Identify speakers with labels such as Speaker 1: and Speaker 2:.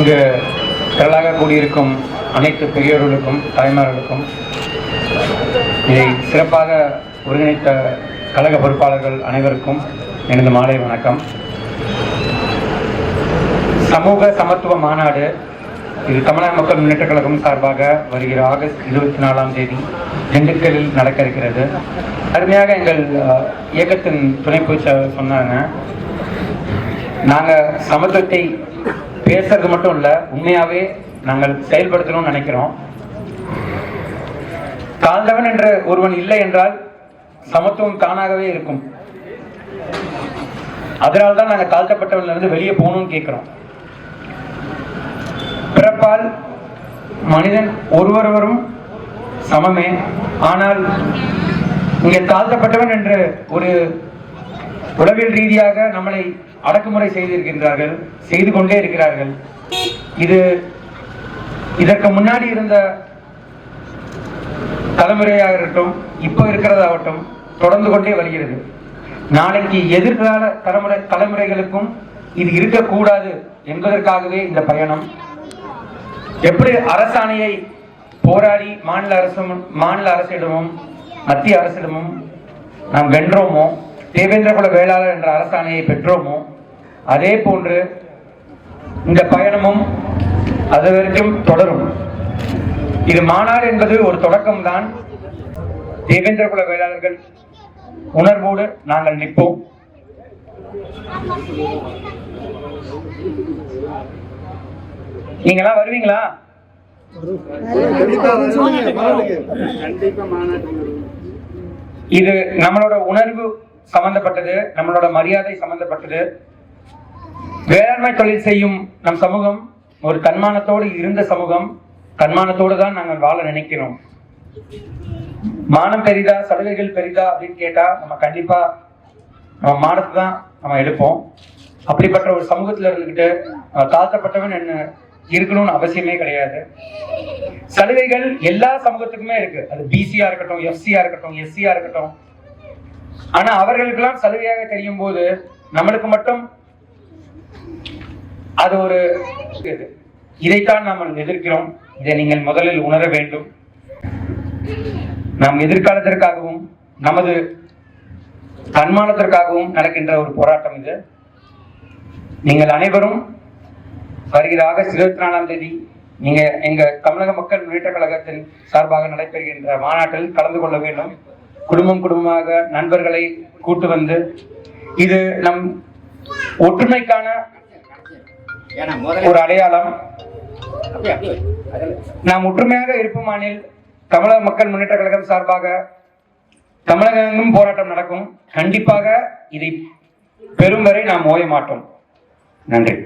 Speaker 1: இங்கு திரளாக கூடியிருக்கும் அனைத்து பெரியோர்களுக்கும் தாய்மார்களுக்கும் இதை சிறப்பாக ஒருங்கிணைத்த கழக பொறுப்பாளர்கள் அனைவருக்கும் எனது மாலை வணக்கம். சமூக சமத்துவ மாநாடு இது தமிழக மக்கள் முன்னேற்ற கழகம் சார்பாக வருகிற ஆகஸ்ட் 24ஆம் தேதி திண்டுக்கல்லில் நடக்க இருக்கிறது. அருமையாக எங்கள் இயக்கத்தின் துணை பொதுச்செயலாளர் சொன்னாங்க, நாங்கள் சமத்துவத்தை பேசுறது மட்டும் இல்லை, உண்மையாகவே நாங்கள் செயல்படுத்தணும்னு நினைக்கிறோம். தாழ்ந்தவன் என்ற ஒருவன் இல்லை என்றால் சமத்துவம் தானாகவே இருக்கும். அதனால தான் நாங்கள் தாழ்த்தப்பட்டவனிலிருந்து வெளியே போகணும்னு கேட்கிறோம். பிறப்பால் மனிதன் ஒருவரும் சமமே. ஆனால் இங்கே தாழ்த்தப்பட்டவன் என்று ஒரு உளவியல் ரீதியாக நம்மளை அடக்குமுறை செய்திருக்கின்றார்கள், செய்து கொண்டே இருக்கிறார்கள். இதற்கு முன்னாடி இருந்த தலைமுறையாக இருக்கட்டும், இப்போ இருக்கிறதாகட்டும், தொடர்ந்து கொண்டே வருகிறது. நாளைக்கு எதிர்கால தலைமுறைகளுக்கும் இது இருக்கக்கூடாது என்பதற்காகவே இந்த பயணம். எப்படி அரசாணையை போராடி மாநில அரசிடமும் மத்திய அரசிடமும் நாம் வென்றோமோ, தேவேந்திர குல வேளாளர் என்ற அரசாணையை பெற்றோமோ, அதே போன்று இந்த பயணமும் அது வரைக்கும் தொடரும். இது மாநாடு என்பது ஒரு தொடக்கம்தான். தேவேந்திர குல வேளாளர்கள் உணர்வோடு நாங்கள் நிற்போம். நீங்களாம் வருவீங்களா? இது நம்மளோட உணர்வு சம்பந்தப்பட்டது, நம்மளோட மரியாதை சம்பந்தப்பட்டது. வேளாண்மை தொழில் செய்யும் நம் சமூகம் ஒரு தன்மானத்தோடு இருந்த சமூகம். தன்மானத்தோடு தான் நாங்கள் வாழ நினைக்கிறோம். மானம் பெரிதா, சலுகைகள் பெரிதா அப்படின்னு கேட்டா நம்ம கண்டிப்பா நம்ம மானத்தை தான் நம்ம எடுப்போம். அப்படிப்பட்ட ஒரு சமூகத்துல இருந்துகிட்டு தாழ்த்தப்பட்டவன் என்ன இருக்கணும்னு அவசியமே கிடையாது. சலுகைகள் எல்லா சமூகத்துக்குமே இருக்கு. அது பிசியா இருக்கட்டும், எஃப்சியா இருக்கட்டும், எஸ்சியா இருக்கட்டும். ஆனா அவர்களுக்கெல்லாம் சலுகையாக தெரியும் போது நம்மளுக்கு மட்டும் அது ஒரு இதைத்தான் நாம் எதிர்க்கிறோம். இதை நீங்கள் முதலில் உணர வேண்டும். நாம் எதிர்காலத்திற்காகவும் நமது தன்மானத்திற்காகவும் நடக்கின்ற ஒரு போராட்டம் இது. நீங்கள் அனைவரும் வருகிற ஆகஸ்ட் 24ஆம் தேதி நீங்க எங்க தமிழக மக்கள் முன்னேற்ற கழகத்தின் சார்பாக நடைபெறுகின்ற மாநாட்டில் கலந்து கொள்ள வேண்டும். குடும்பமாக நண்பர்களை கூட்டு வந்து, இது நம் ஒற்றுமைக்கான ஒரு அடையாளம். நாம் ஒற்றுமையாக இருப்போமானில் தமிழக மக்கள் முன்னேற்ற கழகம் சார்பாக தமிழகெங்கும் போராட்டம் நடக்கும். கண்டிப்பாக இதை பெறும் வரை நாம் ஓய மாட்டோம். நன்றி.